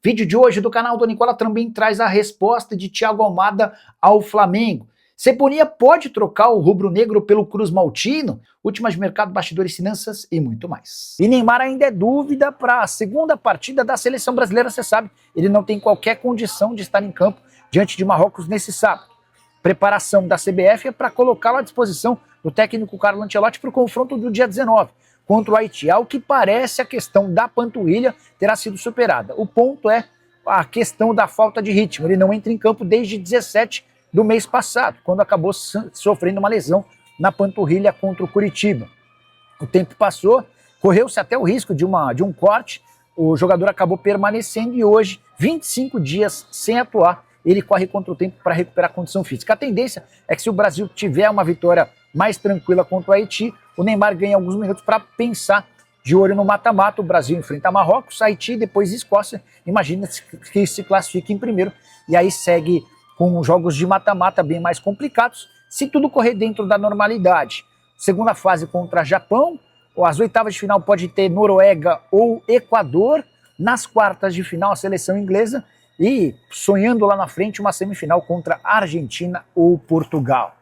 Vídeo de hoje do canal do Nicola também traz a resposta de Thiago Almada ao Flamengo. Cebolinha pode trocar o rubro-negro pelo Cruz Maltino? Últimas de mercado, bastidores, finanças e muito mais. E Neymar ainda é dúvida para a segunda partida da seleção brasileira, você sabe. Ele não tem qualquer condição de estar em campo diante de Marrocos nesse sábado. Preparação da CBF é para colocá-lo à disposição do técnico Carlo Ancelotti para o confronto do dia 19 contra o Haiti. Ao que parece, a questão da panturrilha terá sido superada. O ponto é a questão da falta de ritmo. Ele não entra em campo desde 17 do mês passado, quando acabou sofrendo uma lesão na panturrilha contra o Curitiba. O tempo passou, correu-se até o risco de um corte, o jogador acabou permanecendo e hoje, 25 dias sem atuar, ele corre contra o tempo para recuperar a condição física. A tendência é que se o Brasil tiver uma vitória mais tranquila contra o Haiti, o Neymar ganha alguns minutos para pensar de olho no mata-mata. O Brasil enfrenta Marrocos, Haiti, depois Escócia. Imagina que se classifique em primeiro e aí segue com jogos de mata-mata bem mais complicados, se tudo correr dentro da normalidade. Segunda fase contra Japão, as oitavas de final pode ter Noruega ou Equador, nas quartas de final a seleção inglesa e sonhando lá na frente uma semifinal contra Argentina ou Portugal.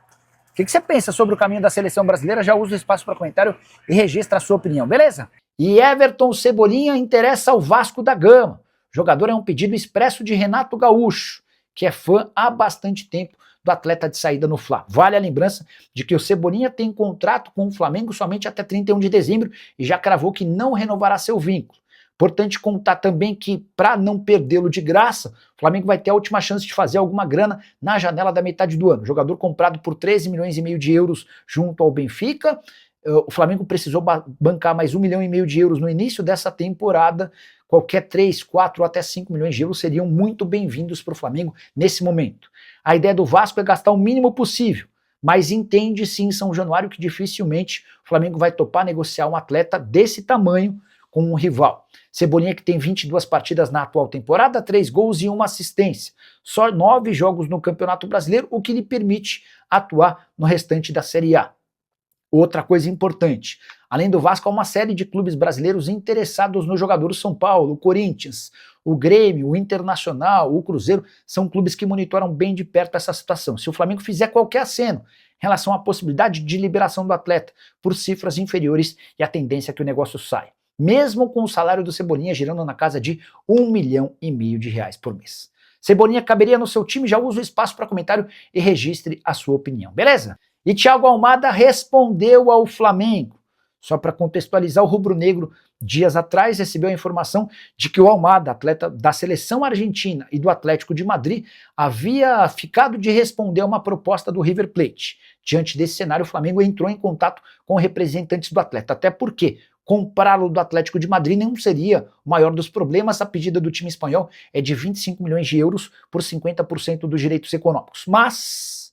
O que você pensa sobre o caminho da seleção brasileira? Já usa o espaço para comentário e registra a sua opinião, beleza? E Everton Cebolinha interessa ao Vasco da Gama. O jogador é um pedido expresso de Renato Gaúcho, que é fã há bastante tempo do atleta de saída no Fla. Vale a lembrança de que o Cebolinha tem contrato com o Flamengo somente até 31 de dezembro e já cravou que não renovará seu vínculo. Importante contar também que, para não perdê-lo de graça, o Flamengo vai ter a última chance de fazer alguma grana na janela da metade do ano. O jogador comprado por 13 milhões e meio de euros junto ao Benfica. O Flamengo precisou bancar mais 1,5 milhão de euros no início dessa temporada. Qualquer 3, 4 ou até 5 milhões de euros seriam muito bem-vindos para o Flamengo nesse momento. A ideia do Vasco é gastar o mínimo possível, mas entende-se em São Januário que dificilmente o Flamengo vai topar negociar um atleta desse tamanho com um rival. Cebolinha, que tem 22 partidas na atual temporada, 3 gols e 1 assistência. Só 9 jogos no Campeonato Brasileiro, o que lhe permite atuar no restante da Série A. Outra coisa importante, além do Vasco, há uma série de clubes brasileiros interessados no jogador. São Paulo, o Corinthians, o Grêmio, o Internacional, o Cruzeiro, são clubes que monitoram bem de perto essa situação. Se o Flamengo fizer qualquer aceno em relação à possibilidade de liberação do atleta por cifras inferiores, e a tendência é que o negócio saia. Mesmo com o salário do Cebolinha girando na casa de 1,5 milhão de reais por mês. Cebolinha caberia no seu time? Já usa o espaço para comentário e registre a sua opinião, beleza? E Thiago Almada respondeu ao Flamengo. Só para contextualizar, o rubro-negro, dias atrás, recebeu a informação de que o Almada, atleta da seleção argentina e do Atlético de Madrid, havia ficado de responder a uma proposta do River Plate. Diante desse cenário, o Flamengo entrou em contato com representantes do atleta, até porque comprá-lo do Atlético de Madrid não seria o maior dos problemas. A pedida do time espanhol é de 25 milhões de euros por 50% dos direitos econômicos. Mas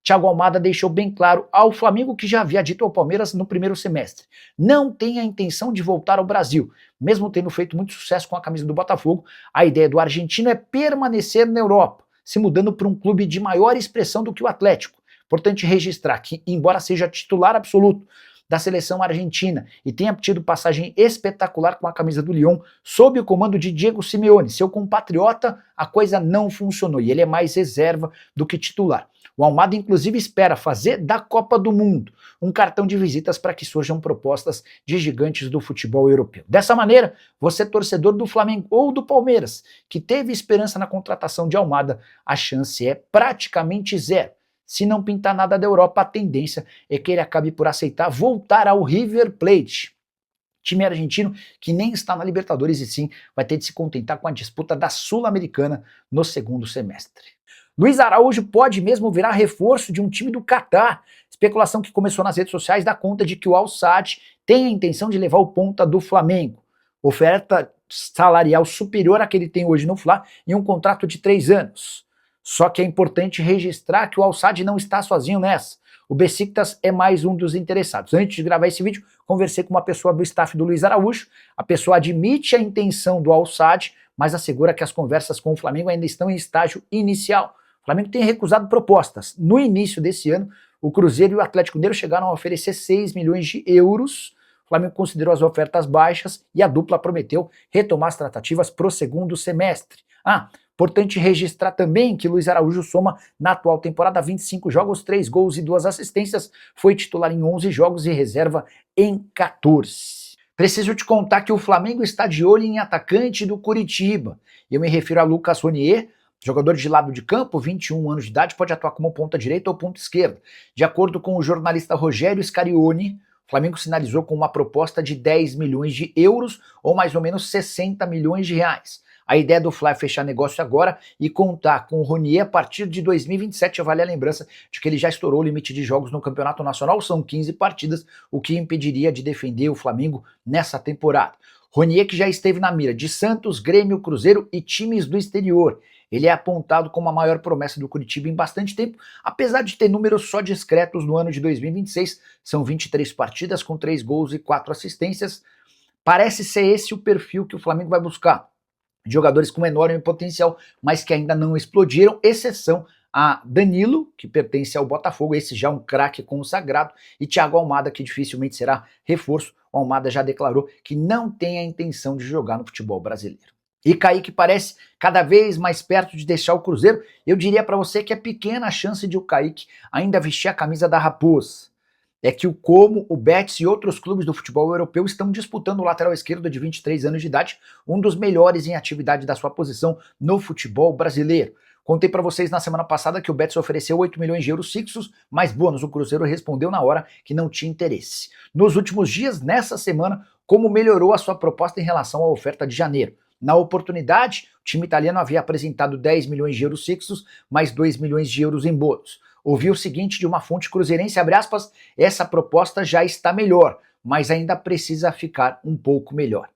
Thiago Almada deixou bem claro ao Flamengo que já havia dito ao Palmeiras no primeiro semestre. Não tem a intenção de voltar ao Brasil. Mesmo tendo feito muito sucesso com a camisa do Botafogo, a ideia do argentino é permanecer na Europa, se mudando para um clube de maior expressão do que o Atlético. Importante registrar que, embora seja titular absoluto da seleção argentina e tenha tido passagem espetacular com a camisa do Lyon, sob o comando de Diego Simeone, seu compatriota, a coisa não funcionou e ele é mais reserva do que titular. O Almada, inclusive, espera fazer da Copa do Mundo um cartão de visitas para que surjam propostas de gigantes do futebol europeu. Dessa maneira, você, torcedor do Flamengo ou do Palmeiras, que teve esperança na contratação de Almada, a chance é praticamente zero. Se não pintar nada da Europa, a tendência é que ele acabe por aceitar voltar ao River Plate. Time argentino que nem está na Libertadores e sim vai ter de se contentar com a disputa da Sul-Americana no segundo semestre. Luiz Araújo pode mesmo virar reforço de um time do Catar. Especulação que começou nas redes sociais dá conta de que o Al Sadd tem a intenção de levar o ponta do Flamengo. Oferta salarial superior à que ele tem hoje no Fla e um contrato de 3 anos. Só que é importante registrar que o Al Sadd não está sozinho nessa. O Besiktas é mais um dos interessados. Antes de gravar esse vídeo, conversei com uma pessoa do staff do Luiz Araújo. A pessoa admite a intenção do Al Sadd, mas assegura que as conversas com o Flamengo ainda estão em estágio inicial. O Flamengo tem recusado propostas. No início desse ano, o Cruzeiro e o Atlético Mineiro chegaram a oferecer 6 milhões de euros. O Flamengo considerou as ofertas baixas e a dupla prometeu retomar as tratativas para o segundo semestre. Importante registrar também que Luiz Araújo soma na atual temporada 25 jogos, 3 gols e 2 assistências, foi titular em 11 jogos e reserva em 14. Preciso te contar que o Flamengo está de olho em atacante do Coritiba. Eu me refiro a Lucas Ronier, jogador de lado de campo, 21 anos de idade, pode atuar como ponta direita ou ponta esquerda. De acordo com o jornalista Rogério Scarione, o Flamengo sinalizou com uma proposta de 10 milhões de euros, ou mais ou menos 60 milhões de reais. A ideia do Fla é fechar negócio agora e contar com o Ronier a partir de 2027. Vale a lembrança de que ele já estourou o limite de jogos no Campeonato Nacional, são 15 partidas, o que impediria de defender o Flamengo nessa temporada. Ronier, que já esteve na mira de Santos, Grêmio, Cruzeiro e times do exterior. Ele é apontado como a maior promessa do Coritiba em bastante tempo, apesar de ter números só discretos no ano de 2026. São 23 partidas com 3 gols e 4 assistências. Parece ser esse o perfil que o Flamengo vai buscar. Jogadores com enorme potencial, mas que ainda não explodiram, exceção a Danilo, que pertence ao Botafogo, esse já um craque consagrado, e Thiago Almada, que dificilmente será reforço. O Almada já declarou que não tem a intenção de jogar no futebol brasileiro. E Kaique parece cada vez mais perto de deixar o Cruzeiro. Eu diria para você que é pequena a chance de o Kaique ainda vestir a camisa da Raposa. É que o Como, o Betis e outros clubes do futebol europeu estão disputando o lateral esquerdo de 23 anos de idade, um dos melhores em atividade da sua posição no futebol brasileiro. Contei para vocês na semana passada que o Betis ofereceu 8 milhões de euros fixos, mas bônus, o Cruzeiro respondeu na hora que não tinha interesse. Nos últimos dias, nessa semana, Como melhorou a sua proposta em relação à oferta de janeiro. Na oportunidade, o time italiano havia apresentado 10 milhões de euros fixos, mais 2 milhões de euros em bônus. Ouvi o seguinte de uma fonte cruzeirense, abre aspas, essa proposta já está melhor, mas ainda precisa ficar um pouco melhor.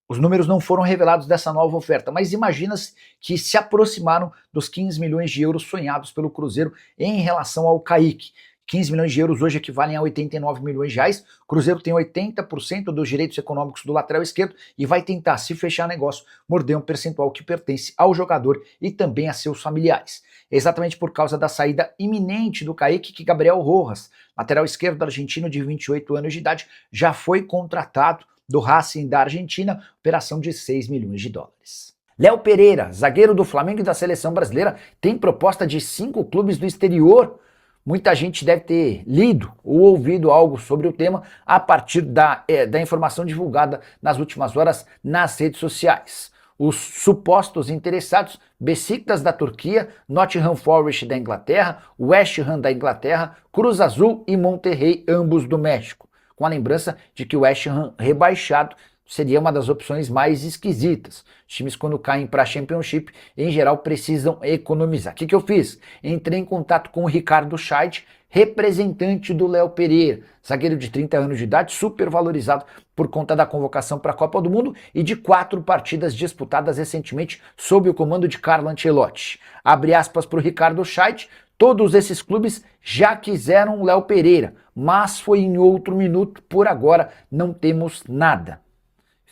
Os números não foram revelados dessa nova oferta, mas imagina-se que se aproximaram dos 15 milhões de euros sonhados pelo Cruzeiro em relação ao Kaique. 15 milhões de euros hoje equivalem a 89 milhões de reais. O Cruzeiro tem 80% dos direitos econômicos do lateral esquerdo e vai tentar, se fechar negócio, morder um percentual que pertence ao jogador e também a seus familiares. Exatamente por causa da saída iminente do Kaique que Gabriel Rojas, lateral esquerdo argentino de 28 anos de idade, já foi contratado do Racing da Argentina, operação de 6 milhões de dólares. Léo Pereira, zagueiro do Flamengo e da seleção brasileira, tem proposta de 5 clubes do exterior. Muita gente deve ter lido ou ouvido algo sobre o tema a partir da informação divulgada nas últimas horas nas redes sociais. Os supostos interessados, Besiktas da Turquia, Nottingham Forest da Inglaterra, West Ham da Inglaterra, Cruz Azul e Monterrey, ambos do México. Com a lembrança de que o West Ham rebaixado seria uma das opções mais esquisitas. Os times, quando caem para a Championship, em geral precisam economizar. O que eu fiz? Entrei em contato com o Ricardo Scheid, representante do Léo Pereira, zagueiro de 30 anos de idade, super valorizado por conta da convocação para a Copa do Mundo e de 4 partidas disputadas recentemente sob o comando de Carlo Ancelotti. Abre aspas para o Ricardo Scheid, todos esses clubes já quiseram o Léo Pereira, mas foi em outro minuto, por agora não temos nada.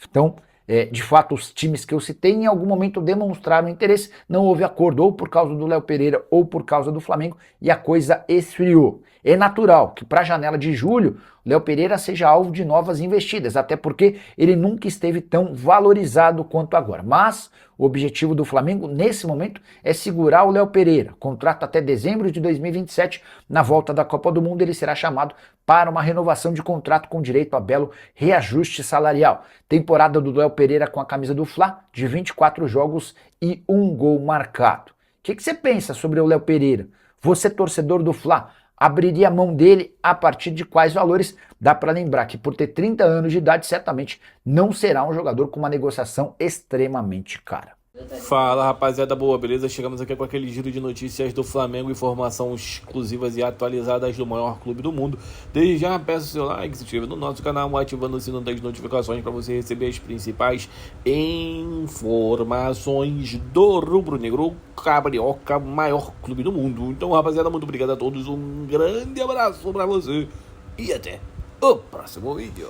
Então, de fato, os times que eu citei em algum momento demonstraram interesse, não houve acordo ou por causa do Léo Pereira ou por causa do Flamengo e a coisa esfriou. É natural que para a janela de julho, o Léo Pereira seja alvo de novas investidas, até porque ele nunca esteve tão valorizado quanto agora. Mas o objetivo do Flamengo nesse momento é segurar o Léo Pereira. Contrato até dezembro de 2027. Na volta da Copa do Mundo ele será chamado para uma renovação de contrato com direito a belo reajuste salarial. Temporada do Léo Pereira com a camisa do Fla, de 24 jogos e 1 gol marcado. O que você pensa sobre o Léo Pereira? Você, torcedor do Fla, abriria a mão dele a partir de quais valores? Dá para lembrar que por ter 30 anos de idade, certamente não será um jogador com uma negociação extremamente cara. Fala, rapaziada, boa, beleza? Chegamos aqui com aquele giro de notícias do Flamengo, informações exclusivas e atualizadas do maior clube do mundo. Desde já peço seu like, se inscreva no nosso canal, ativando o sino das notificações para você receber as principais informações do rubro-negro carioca, maior clube do mundo. Então, rapaziada, muito obrigado a todos, um grande abraço para você e até o próximo vídeo.